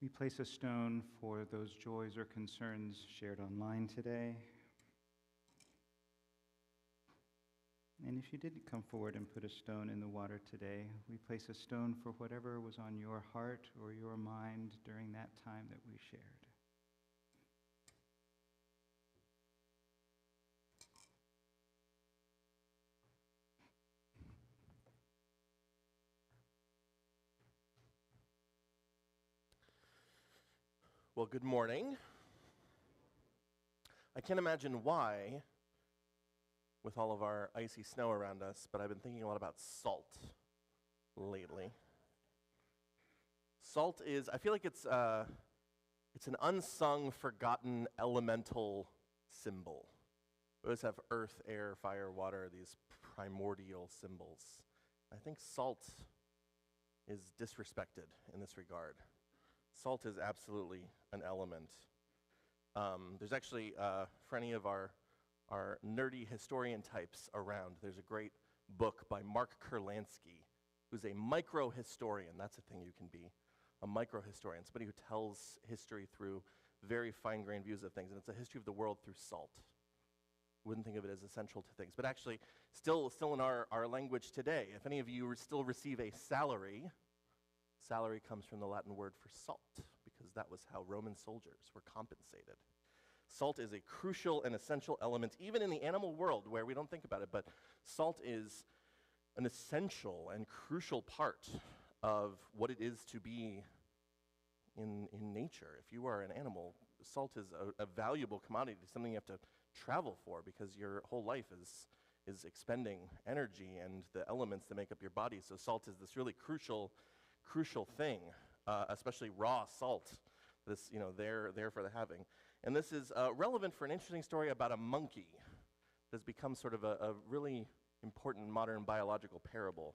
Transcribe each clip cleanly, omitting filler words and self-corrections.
We place a stone for those joys or concerns shared online today. And if you didn't come forward and put a stone in the water today, we place a stone for whatever was on your heart or your mind during that time that we shared. Well, good morning. I can't imagine why, with all of our icy snow around us, but I've been thinking a lot about salt lately. Salt is, I feel like it's an unsung, forgotten elemental symbol. We always have earth, air, fire, water, these primordial symbols. I think salt is disrespected in this regard. Salt is absolutely an element. There's actually, for any of our nerdy historian types around, there's a great book by Mark Kurlansky, who's a micro-historian. That's a thing you can be, a micro-historian, somebody who tells history through very fine-grained views of things, and it's a history of the world through salt. Wouldn't think of it as essential to things, but actually, still in our language today, if any of you still receive a salary, salary comes from the Latin word for salt, because that was how Roman soldiers were compensated. Salt is a crucial and essential element, even in the animal world where we don't think about it, but salt is an essential and crucial part of what it is to be in nature. If you are an animal, salt is a valuable commodity, something you have to travel for because your whole life is expending energy and the elements that make up your body. So salt is this really crucial thing, especially raw salt. This, there for the having. And this is relevant for an interesting story about a monkey that has become sort of a really important modern biological parable.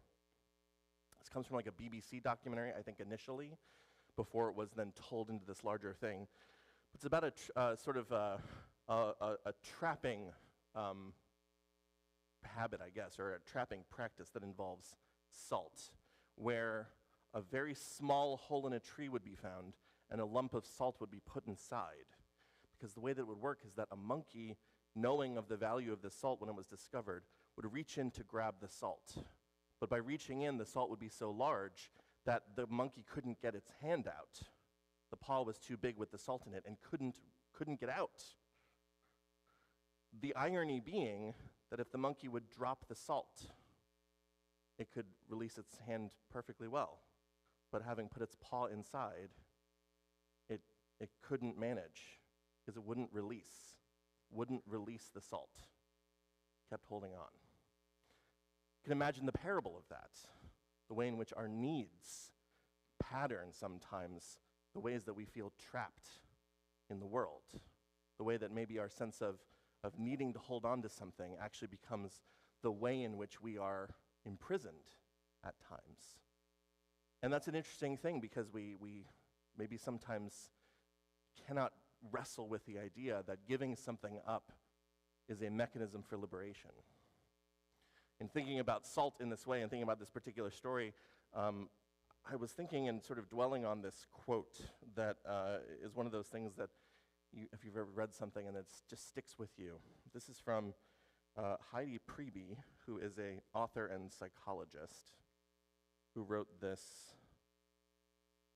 This comes from like a BBC documentary, I think initially, before it was then told into this larger thing. It's about a sort of a trapping habit, I guess, or a trapping practice that involves salt, where a very small hole in a tree would be found and a lump of salt would be put inside. Because the way that it would work is that a monkey, knowing of the value of the salt when it was discovered, would reach in to grab the salt. But by reaching in, the salt would be so large that the monkey couldn't get its hand out. The paw was too big with the salt in it and couldn't get out. The irony being that if the monkey would drop the salt, it could release its hand perfectly well. But having put its paw inside, it couldn't manage because it wouldn't release the salt. Kept holding on. You can imagine the parable of that, the way in which our needs pattern sometimes the ways that we feel trapped in the world, the way that maybe our sense of needing to hold on to something actually becomes the way in which we are imprisoned at times. And that's an interesting thing because we maybe sometimes cannot wrestle with the idea that giving something up is a mechanism for liberation. In thinking about salt in this way and thinking about this particular story, I was thinking and sort of dwelling on this quote that is one of those things that if you've ever read something and it just sticks with you. This is from Heidi Priebe, who is an author and psychologist, who wrote this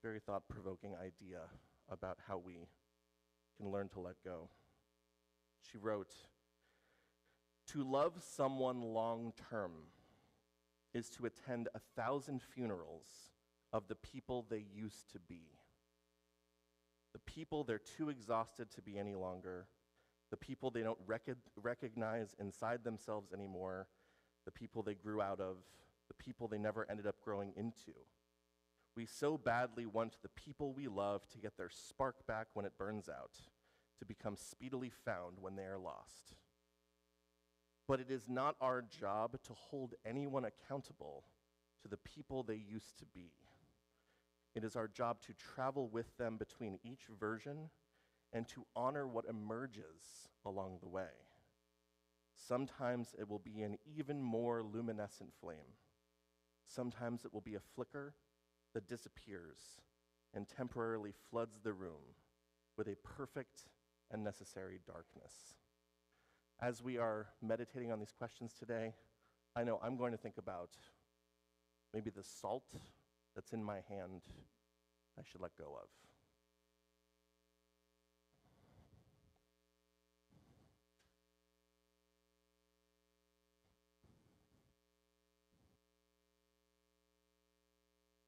very thought-provoking idea about how we can learn to let go. She wrote, "To love someone long-term is to attend 1,000 funerals of the people they used to be. The people they're too exhausted to be any longer, the people they don't recognize inside themselves anymore, the people they grew out of, the people they never ended up growing into. We so badly want the people we love to get their spark back when it burns out, to become speedily found when they are lost. But it is not our job to hold anyone accountable to the people they used to be. It is our job to travel with them between each version and to honor what emerges along the way. Sometimes it will be an even more luminescent flame. Sometimes it will be a flicker that disappears and temporarily floods the room with a perfect and necessary darkness. As we are meditating on these questions today, I know I'm going to think about maybe the salt that's in my hand I should let go of.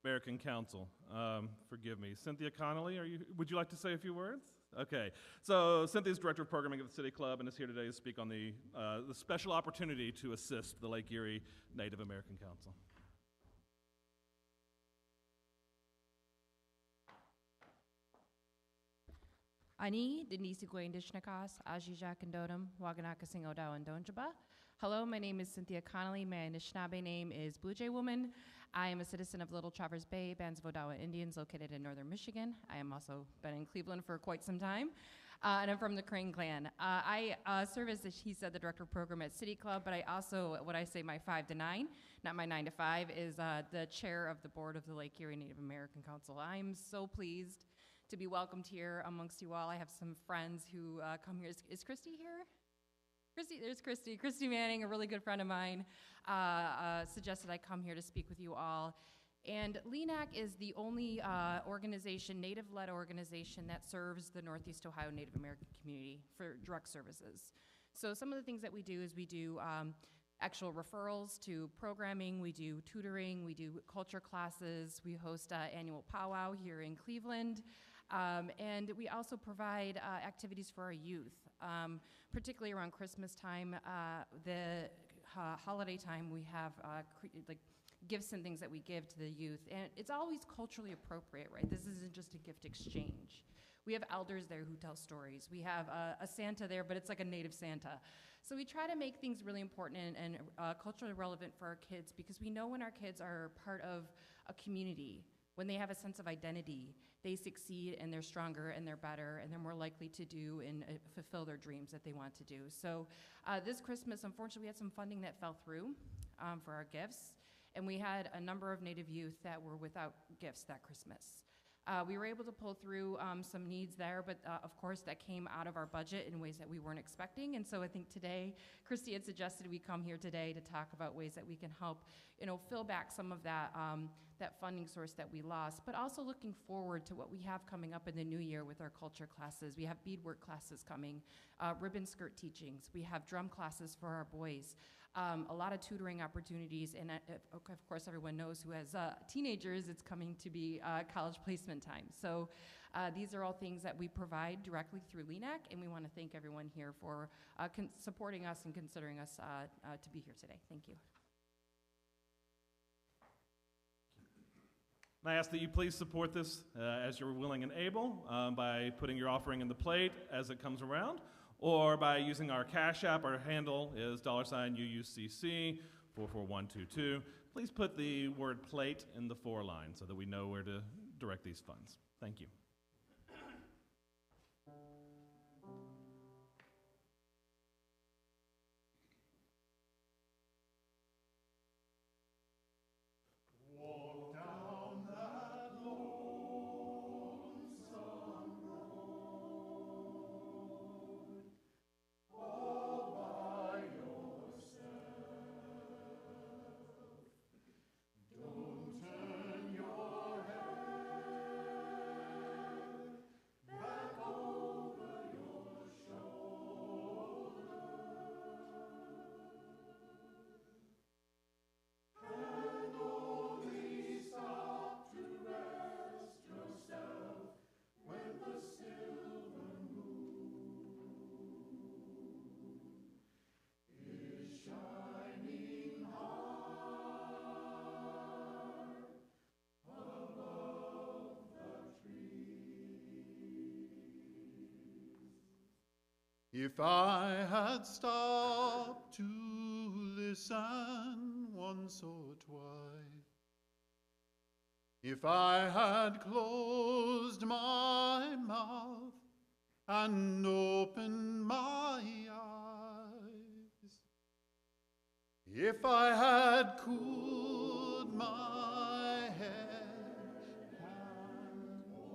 American Council, forgive me. Cynthia Connolly, would you like to say a few words? Okay, so Cynthia's Director of Programming at the City Club and is here today to speak on the special opportunity to assist the Lake Erie Native American Council. Ani, Denise Goindishnakas, Ajijak and Dodam, Waganakasing Odaw and Donjaba. Hello, my name is Cynthia Connolly. My Anishinaabe name is Blue Jay Woman. I am a citizen of Little Traverse Bay, Bands of Odawa Indians located in northern Michigan. I am also been in Cleveland for quite some time. And I'm from the Crane clan. I serve as, he said, the director of program at City Club, but I also, what I say my 5 to 9, not my 9 to 5, is the chair of the board of the Lake Erie Native American Council. I'm so pleased to be welcomed here amongst you all. I have some friends who come here. Is Christy here? Christy, there's Christy. Christy Manning, a really good friend of mine, suggested I come here to speak with you all. And LENAC is the only organization, Native-led organization, that serves the Northeast Ohio Native American community for direct services. So some of the things that we do is we do actual referrals to programming, we do tutoring, we do culture classes, we host annual powwow here in Cleveland, and we also provide activities for our youth, particularly around Christmas time, the holiday time. We have like gifts and things that we give to the youth, and it's always culturally appropriate, right? This isn't just a gift exchange. We have elders there who tell stories. We have a Santa there, but it's like a native Santa. So we try to make things really important and culturally relevant for our kids, because we know when our kids are part of a community, when they have a sense of identity, they succeed and they're stronger and they're better and they're more likely to do and fulfill their dreams that they want to do. So this Christmas, unfortunately, we had some funding that fell through for our gifts, and we had a number of Native youth that were without gifts that Christmas. We were able to pull through some needs there, but of course that came out of our budget in ways that we weren't expecting. And so I think today, Christy had suggested we come here today to talk about ways that we can help, fill back some of that, that funding source that we lost, but also looking forward to what we have coming up in the new year with our culture classes. We have beadwork classes coming, ribbon skirt teachings. We have drum classes for our boys. A lot of tutoring opportunities, and of course everyone knows who has teenagers, it's coming to be college placement time. So these are all things that we provide directly through LENAC, and we want to thank everyone here for supporting us and considering us to be here today. Thank you. And I ask that you please support this as you're willing and able by putting your offering in the plate as it comes around, or by using our Cash App. Our handle is $UUCC 44122. Please put the word plate in the for line so that we know where to direct these funds. Thank you. If I had stopped to listen once or twice, if I had closed my mouth and opened my eyes, if I had cooled my head and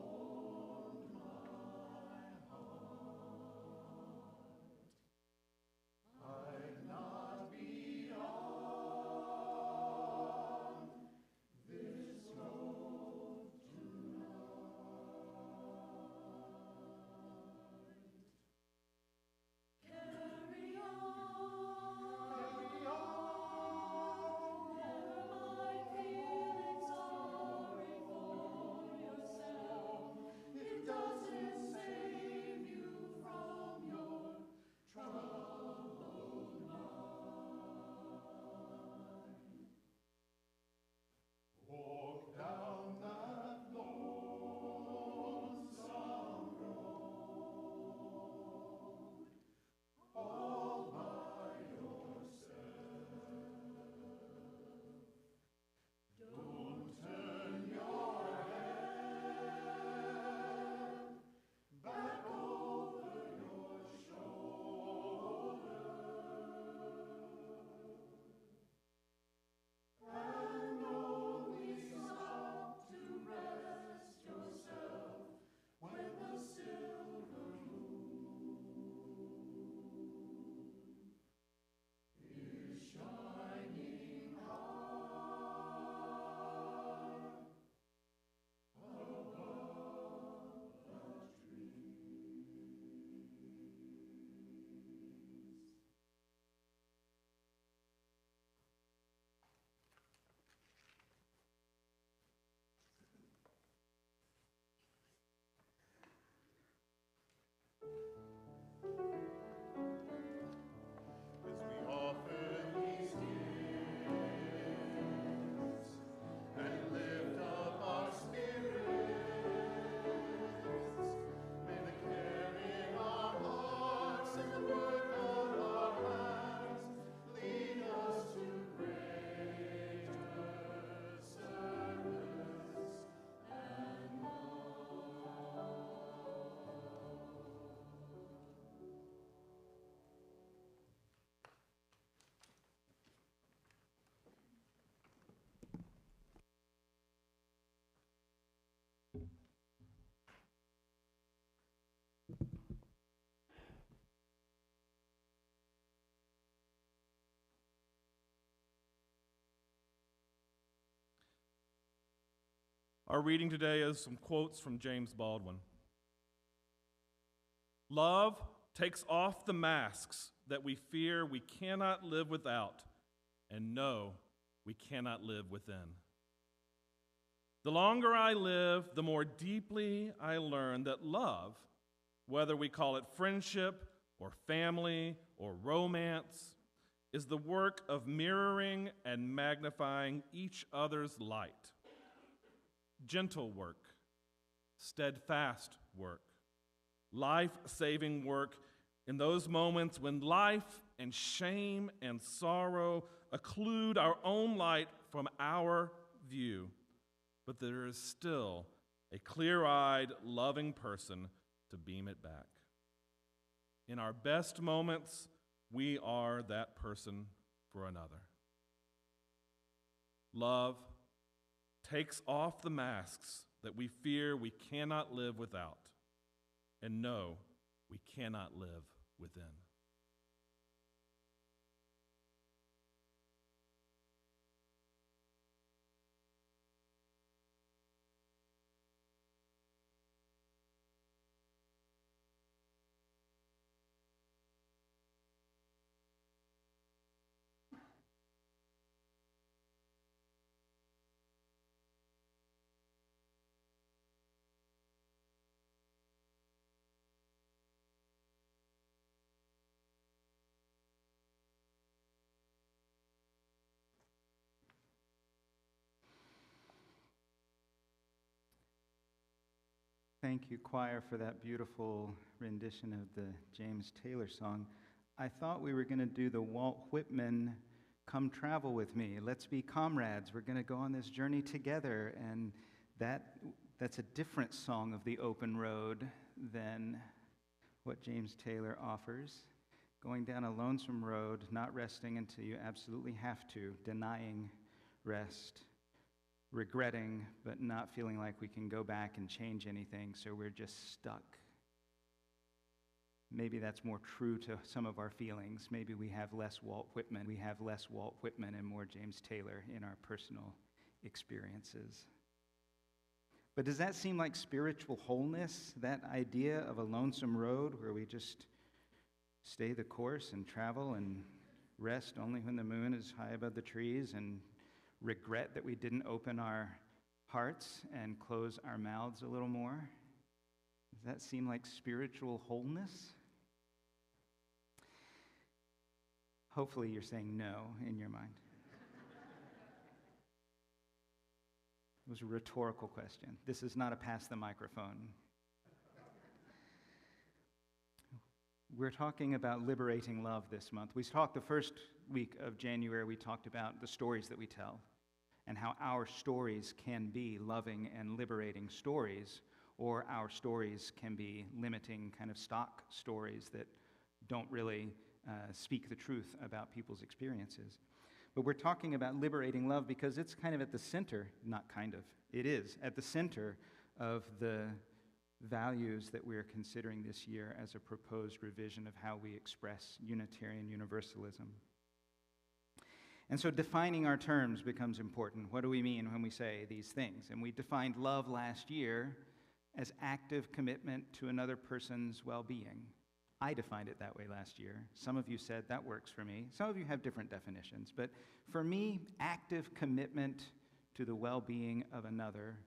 Our reading today is some quotes from James Baldwin. Love takes off the masks that we fear we cannot live without and know we cannot live within. The longer I live, the more deeply I learn that love, whether we call it friendship or family or romance, is the work of mirroring and magnifying each other's light. Gentle work, steadfast work, life-saving work in those moments when life and shame and sorrow occlude our own light from our view, but there is still a clear-eyed, loving person to beam it back. In our best moments, we are that person for another. Love takes off the masks that we fear we cannot live without and know we cannot live within. Thank you, choir, for that beautiful rendition of the James Taylor song. I thought we were going to do the Walt Whitman, Come Travel With Me. Let's be comrades. We're going to go on this journey together. And that's a different song of the open road than what James Taylor offers. Going down a lonesome road, not resting until you absolutely have to, denying rest, regretting, but not feeling like we can go back and change anything, so we're just stuck. Maybe that's more true to some of our feelings. Maybe we have less Walt Whitman. We have less Walt Whitman and more James Taylor in our personal experiences. But does that seem like spiritual wholeness, that idea of a lonesome road where we just stay the course and travel and rest only when the moon is high above the trees and regret that we didn't open our hearts and close our mouths a little more? Does that seem like spiritual wholeness? Hopefully you're saying no in your mind. It was a rhetorical question. This is not a pass the microphone. We're talking about liberating love this month. We talked the first week of January, we talked about the stories that we tell and how our stories can be loving and liberating stories, or our stories can be limiting kind of stock stories that don't really speak the truth about people's experiences. But we're talking about liberating love because it's kind of at the center, not kind of, it is at the center of the values that we're considering this year as a proposed revision of how we express Unitarian Universalism. And so defining our terms becomes important. What do we mean when we say these things? And we defined love last year as active commitment to another person's well-being. I defined it that way last year. Some of you said that works for me. Some of you have different definitions. But for me, active commitment to the well-being of another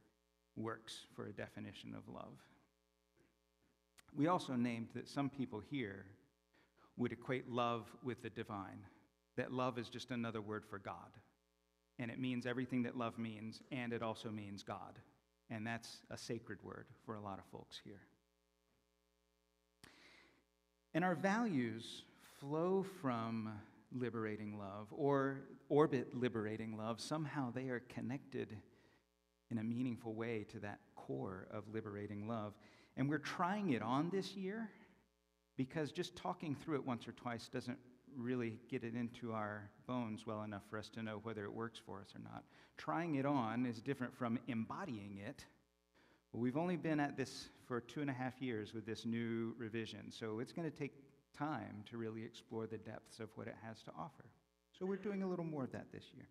works for a definition of love. We also named that some people here would equate love with the divine, that love is just another word for God. And it means everything that love means, and it also means God. And that's a sacred word for a lot of folks here. And our values flow from liberating love, or orbit liberating love. Somehow they are connected in a meaningful way to that core of liberating love. And we're trying it on this year because just talking through it once or twice doesn't really get it into our bones well enough for us to know whether it works for us or not. Trying it on is different from embodying it. We've only been at this for 2.5 years with this new revision, so it's going to take time to really explore the depths of what it has to offer. So we're doing a little more of that this year.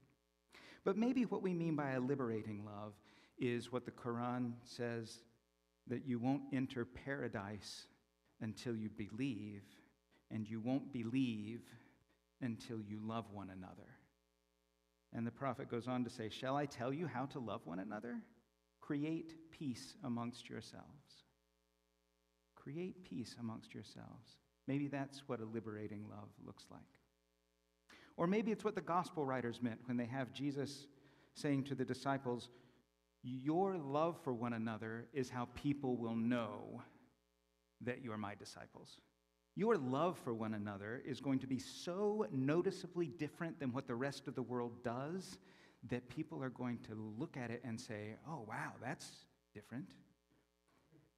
But maybe what we mean by a liberating love is what the Quran says, that you won't enter paradise until you believe, and you won't believe until you love one another. And the prophet goes on to say, shall I tell you how to love one another? Create peace amongst yourselves. Create peace amongst yourselves. Maybe that's what a liberating love looks like. Or maybe it's what the gospel writers meant when they have Jesus saying to the disciples, your love for one another is how people will know that you're my disciples. Your love for one another is going to be so noticeably different than what the rest of the world does that people are going to look at it and say, oh, wow, that's different.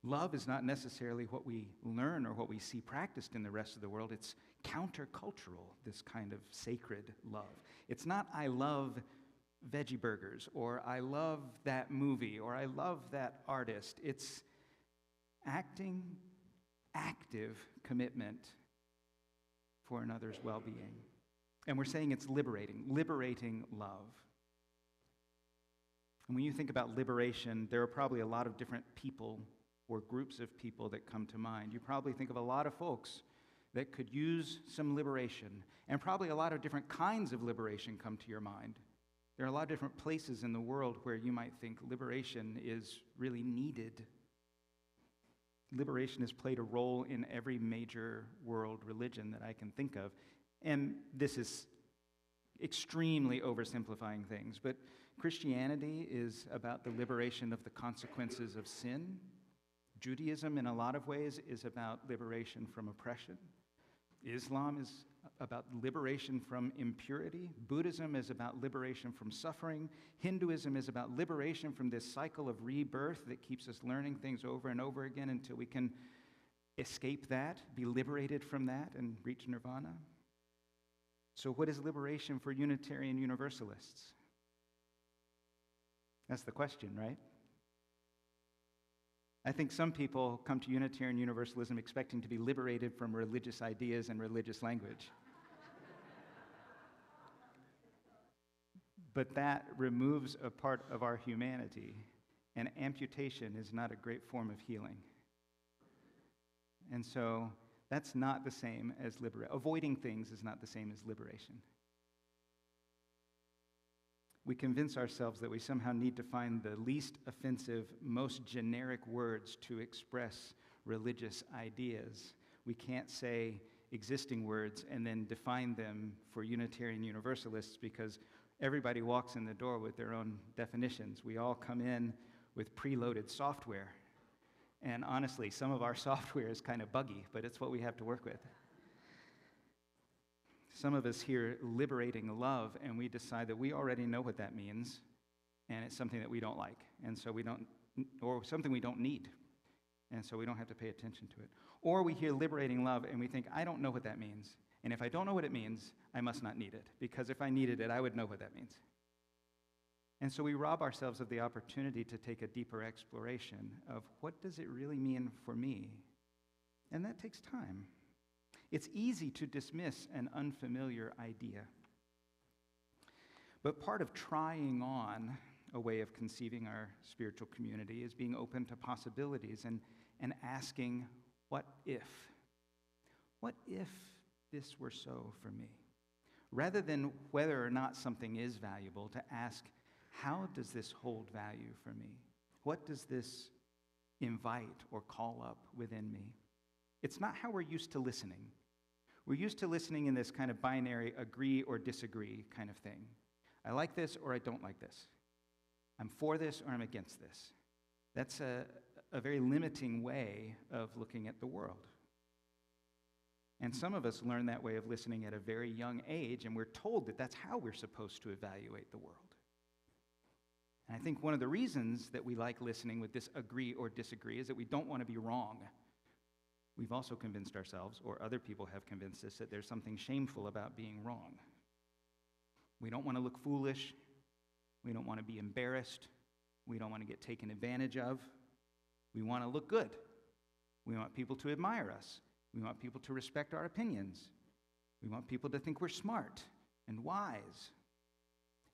Love is not necessarily what we learn or what we see practiced in the rest of the world. It's countercultural, this kind of sacred love. It's not, I love veggie burgers, or I love that movie, or I love that artist. It's active commitment for another's well-being. And we're saying it's liberating love. And when you think about liberation, there are probably a lot of different people or groups of people that come to mind. You probably think of a lot of folks that could use some liberation, and probably a lot of different kinds of liberation come to your mind. There are a lot of different places in the world where you might think liberation is really needed. Liberation has played a role in every major world religion that I can think of. And this is extremely oversimplifying things, but Christianity is about the liberation of the consequences of sin. Judaism, in a lot of ways, is about liberation from oppression. Islam is about liberation from impurity. Buddhism is about liberation from suffering. Hinduism is about liberation from this cycle of rebirth that keeps us learning things over and over again until we can escape that, be liberated from that, and reach nirvana. So what is liberation for Unitarian Universalists? That's the question, right? I think some people come to Unitarian Universalism expecting to be liberated from religious ideas and religious language. But that removes a part of our humanity, and amputation is not a great form of healing. And so that's not the same as liberation. Avoiding things is not the same as liberation. We convince ourselves that we somehow need to find the least offensive, most generic words to express religious ideas. We can't say existing words and then define them for Unitarian Universalists because everybody walks in the door with their own definitions. We all come in with preloaded software. And honestly, some of our software is kind of buggy, but it's what we have to work with. Some of us hear liberating love, and we decide that we already know what that means, and it's something that we don't like, and so we don't, or something we don't need, and so we don't have to pay attention to it. Or we hear liberating love, and we think, I don't know what that means, and if I don't know what it means, I must not need it, because if I needed it, I would know what that means. And so we rob ourselves of the opportunity to take a deeper exploration of what does it really mean for me? And that takes time. It's easy to dismiss an unfamiliar idea. But part of trying on a way of conceiving our spiritual community is being open to possibilities and asking, what if? What if this were so for me? Rather than whether or not something is valuable, to ask, how does this hold value for me? What does this invite or call up within me? It's not how we're used to listening. We're used to listening in this kind of binary agree or disagree kind of thing. I like this or I don't like this. I'm for this or I'm against this. That's a very limiting way of looking at the world. And some of us learn that way of listening at a very young age, and we're told that that's how we're supposed to evaluate the world. And I think one of the reasons that we like listening with this agree or disagree is that we don't want to be wrong. We've also convinced ourselves, or other people have convinced us, that there's something shameful about being wrong. We don't want to look foolish. We don't want to be embarrassed. We don't want to get taken advantage of. We want to look good. We want people to admire us. We want people to respect our opinions. We want people to think we're smart and wise.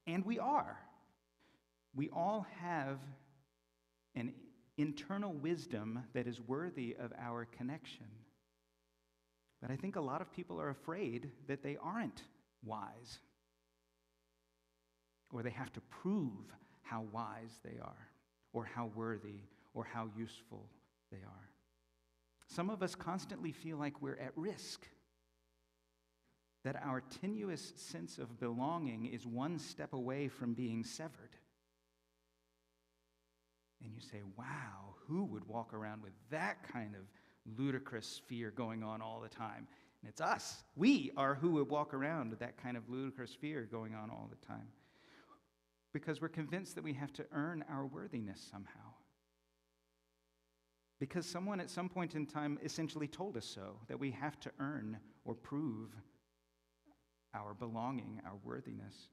And we are. We all have an internal wisdom that is worthy of our connection. But I think a lot of people are afraid that they aren't wise, or they have to prove how wise they are, or how worthy, or how useful they are. Some of us constantly feel like we're at risk, that our tenuous sense of belonging is one step away from being severed. And you say, wow, who would walk around with that kind of ludicrous fear going on all the time? And it's us. We are who would walk around with that kind of ludicrous fear going on all the time. Because we're convinced that we have to earn our worthiness somehow. Because someone at some point in time essentially told us so, that we have to earn or prove our belonging, our worthiness.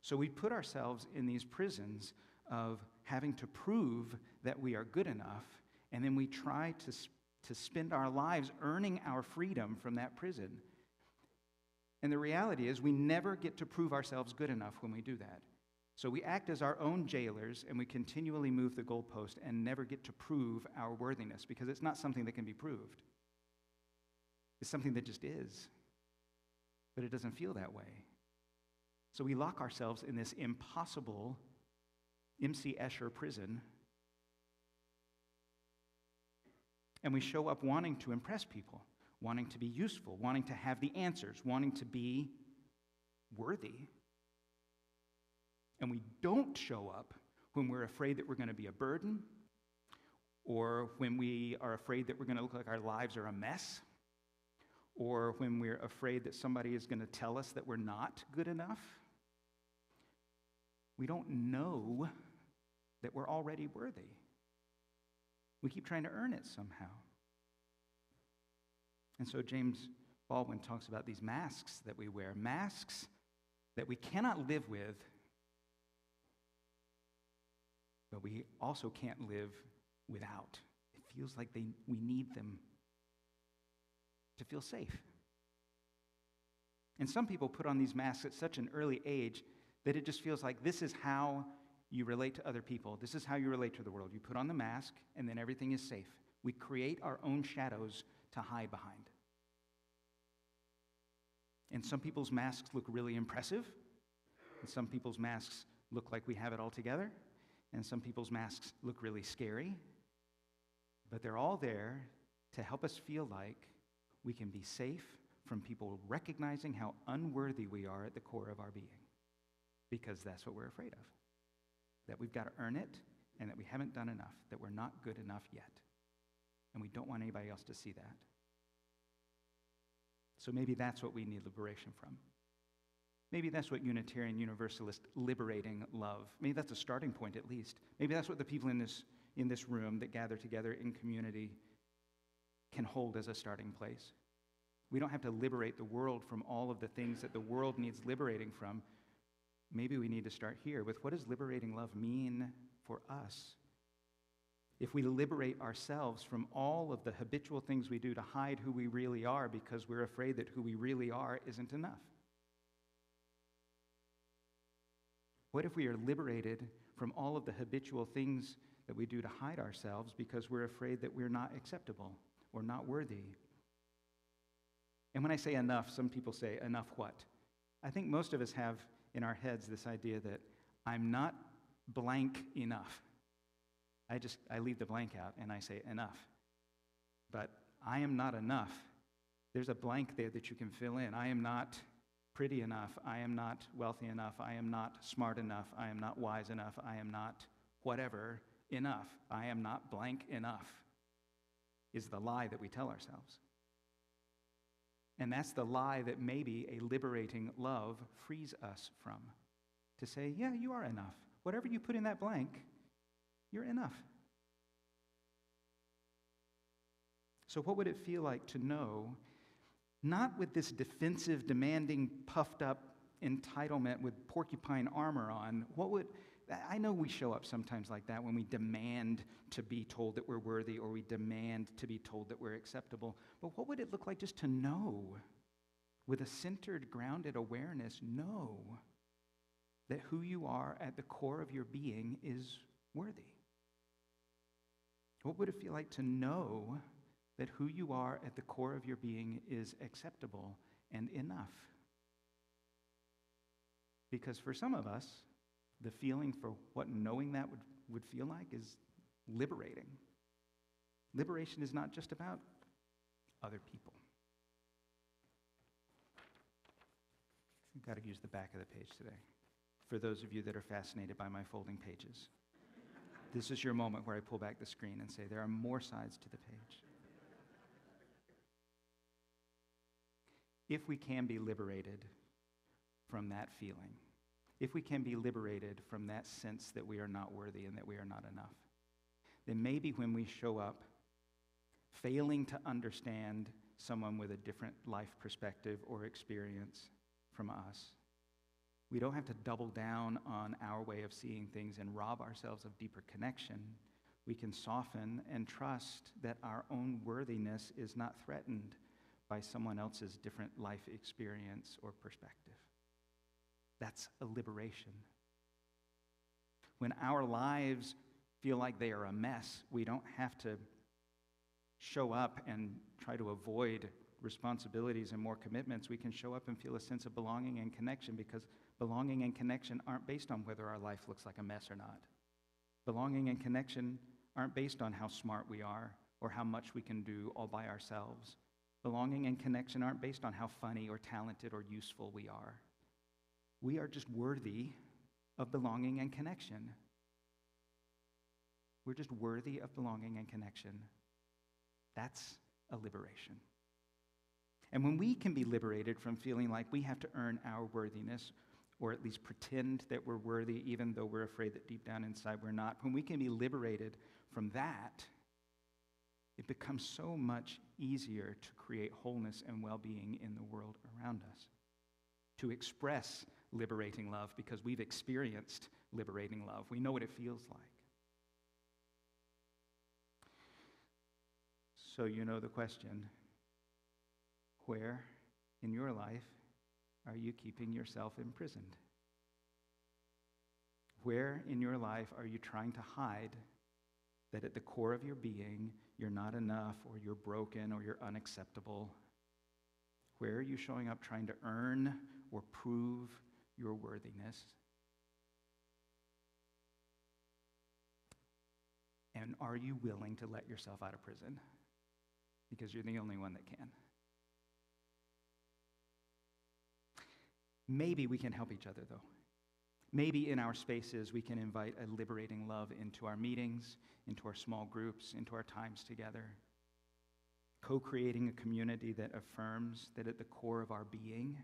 So we put ourselves in these prisons of having to prove that we are good enough, and then we try to spend our lives earning our freedom from that prison. And the reality is we never get to prove ourselves good enough when we do that. So we act as our own jailers, and we continually move the goalpost and never get to prove our worthiness, because it's not something that can be proved. It's something that just is. But it doesn't feel that way. So we lock ourselves in this impossible MC Escher prison, and we show up wanting to impress people, wanting to be useful, wanting to have the answers, wanting to be worthy. And we don't show up when we're afraid that we're going to be a burden, or when we are afraid that we're going to look like our lives are a mess, or when we're afraid that somebody is going to tell us that we're not good enough. We don't know that we're already worthy. We keep trying to earn it somehow. And so James Baldwin talks about these masks that we wear, masks that we cannot live with, but we also can't live without. It feels like we need them to feel safe. And some people put on these masks at such an early age that it just feels like this is how you relate to other people. This is how you relate to the world. You put on the mask, and then everything is safe. We create our own shadows to hide behind. And some people's masks look really impressive, and some people's masks look like we have it all together, and some people's masks look really scary. But they're all there to help us feel like we can be safe from people recognizing how unworthy we are at the core of our being. Because that's what we're afraid of. That we've got to earn it, and that we haven't done enough, that we're not good enough yet. And we don't want anybody else to see that. So maybe that's what we need liberation from. Maybe that's what Unitarian Universalist liberating love, maybe that's a starting point at least. Maybe that's what the people in this room that gather together in community can hold as a starting place. We don't have to liberate the world from all of the things that the world needs liberating from. Maybe we need to start here with, what does liberating love mean for us? If we liberate ourselves from all of the habitual things we do to hide who we really are because we're afraid that who we really are isn't enough? What if we are liberated from all of the habitual things that we do to hide ourselves because we're afraid that we're not acceptable or not worthy? And when I say enough, some people say, enough what? I think most of us have in our heads this idea that I'm not blank enough. I leave the blank out and I say enough. But I am not enough. There's a blank there that you can fill in. I am not pretty enough. I am not wealthy enough. I am not smart enough. I am not wise enough. I am not whatever enough. I am not blank enough is the lie that we tell ourselves. And that's the lie that maybe a liberating love frees us from. To say, yeah, you are enough. Whatever you put in that blank, you're enough. So what would it feel like to know, not with this defensive, demanding, puffed up entitlement with porcupine armor on, I know we show up sometimes like that when we demand to be told that we're worthy or we demand to be told that we're acceptable. But what would it look like just to know, with a centered, grounded awareness, know that who you are at the core of your being is worthy? What would it feel like to know that who you are at the core of your being is acceptable and enough? Because for some of us, the feeling for what knowing that would feel like is liberating. Liberation is not just about other people. I've got to use the back of the page today. For those of you that are fascinated by my folding pages, this is your moment where I pull back the screen and say, there are more sides to the page. If we can be liberated from that feeling, if we can be liberated from that sense that we are not worthy and that we are not enough, then maybe when we show up failing to understand someone with a different life perspective or experience from us, we don't have to double down on our way of seeing things and rob ourselves of deeper connection. We can soften and trust that our own worthiness is not threatened by someone else's different life experience or perspective. That's a liberation. When our lives feel like they are a mess, we don't have to show up and try to avoid responsibilities and more commitments. We can show up and feel a sense of belonging and connection, because belonging and connection aren't based on whether our life looks like a mess or not. Belonging and connection aren't based on how smart we are or how much we can do all by ourselves. Belonging and connection aren't based on how funny or talented or useful we are. We are just worthy of belonging and connection. We're just worthy of belonging and connection. That's a liberation. And when we can be liberated from feeling like we have to earn our worthiness, or at least pretend that we're worthy even though we're afraid that deep down inside we're not, when we can be liberated from that, it becomes so much easier to create wholeness and well-being in the world around us. To express liberating love because we've experienced liberating love. We know what it feels like. So you know the question, where in your life are you keeping yourself imprisoned? Where in your life are you trying to hide that at the core of your being, you're not enough, or you're broken, or you're unacceptable? Where are you showing up trying to earn or prove your worthiness? And are you willing to let yourself out of prison? Because you're the only one that can. Maybe we can help each other, though. Maybe in our spaces we can invite a liberating love into our meetings, into our small groups, into our times together. Co-creating a community that affirms that at the core of our being,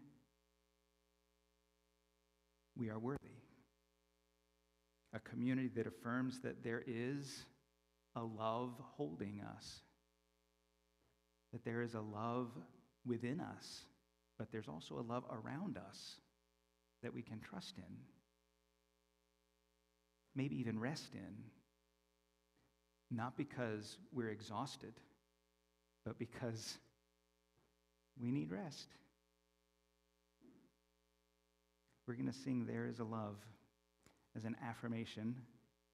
we are worthy. A community that affirms that there is a love holding us, that there is a love within us, but there's also a love around us that we can trust in, maybe even rest in, not because we're exhausted, but because we need rest. We're going to sing There Is a Love as an affirmation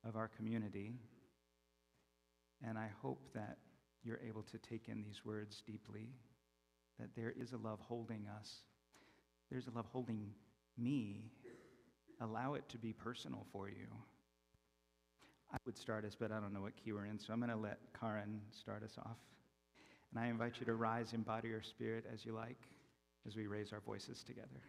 of our community, and I hope that you're able to take in these words deeply, that there is a love holding us. There's a love holding me. Allow it to be personal for you. I would start us, but I don't know what key we're in, so I'm going to let Karin start us off. And I invite you to rise in body or spirit as you like, as we raise our voices together.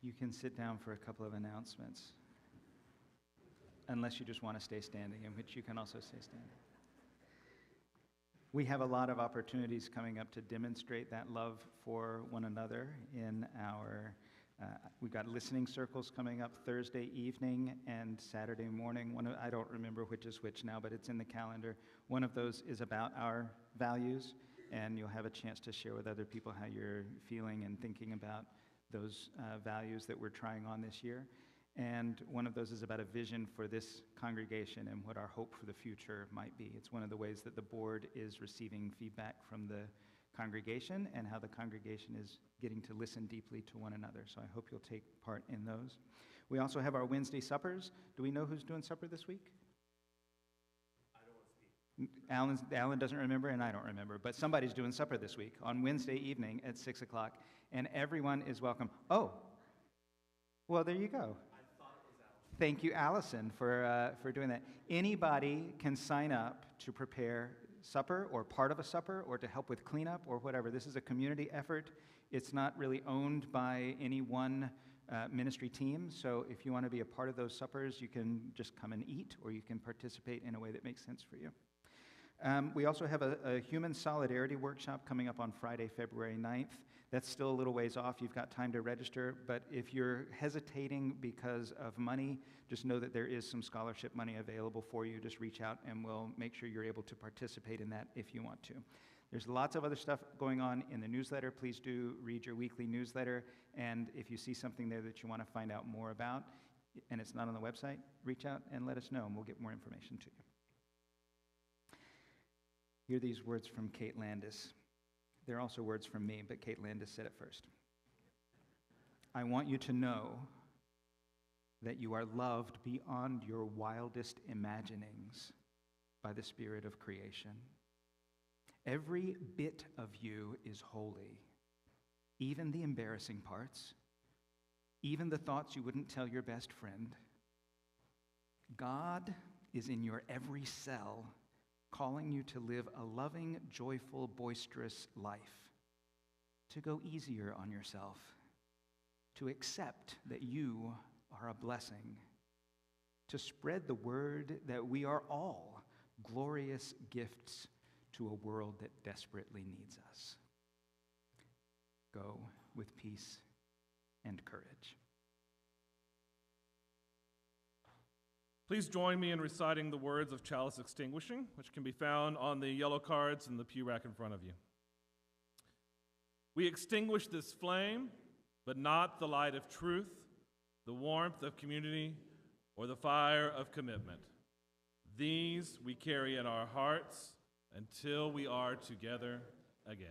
You can sit down for a couple of announcements, unless you just want to stay standing, in which you can also stay standing. We have a lot of opportunities coming up to demonstrate that love for one another in our, we've got listening circles coming up Thursday evening and Saturday morning. I don't remember which is which now, but it's in the calendar. One of those is about our values, and you'll have a chance to share with other people how you're feeling and thinking about those values that we're trying on this year. And one of those is about a vision for this congregation and what our hope for the future might be. It's one of the ways that the board is receiving feedback from the congregation and how the congregation is getting to listen deeply to one another. So I hope you'll take part in those. We also have our Wednesday suppers. Do we know who's doing supper this week? I don't want to speak. Alan doesn't remember, and I don't remember, but somebody's doing supper this week on Wednesday evening at 6 o'clock, and everyone is welcome. Oh, well, there you go. Thank you, Allison, for doing that. Anybody can sign up to prepare supper or part of a supper or to help with cleanup or whatever. This is a community effort. It's not really owned by any one ministry team. So if you want to be a part of those suppers, you can just come and eat, or you can participate in a way that makes sense for you. We also have a human solidarity workshop coming up on Friday, February 9th. That's still a little ways off. You've got time to register, but if you're hesitating because of money, just know that there is some scholarship money available for you. Just reach out and we'll make sure you're able to participate in that if you want to. There's lots of other stuff going on in the newsletter. Please do read your weekly newsletter, and if you see something there that you want to find out more about, and it's not on the website, reach out and let us know, and we'll get more information to you. Hear these words from Kate Landis. They're also words from me, but Kate Landis said it first. I want you to know that you are loved beyond your wildest imaginings by the Spirit of creation. Every bit of you is holy, even the embarrassing parts, even the thoughts you wouldn't tell your best friend. God is in your every cell, calling you to live a loving, joyful, boisterous life, to go easier on yourself, to accept that you are a blessing, to spread the word that we are all glorious gifts to a world that desperately needs us. Go with peace and courage. Please join me in reciting the words of Chalice extinguishing, which can be found on the yellow cards in the pew rack in front of you. We extinguish this flame, but not the light of truth, the warmth of community, or the fire of commitment. These we carry in our hearts until we are together again.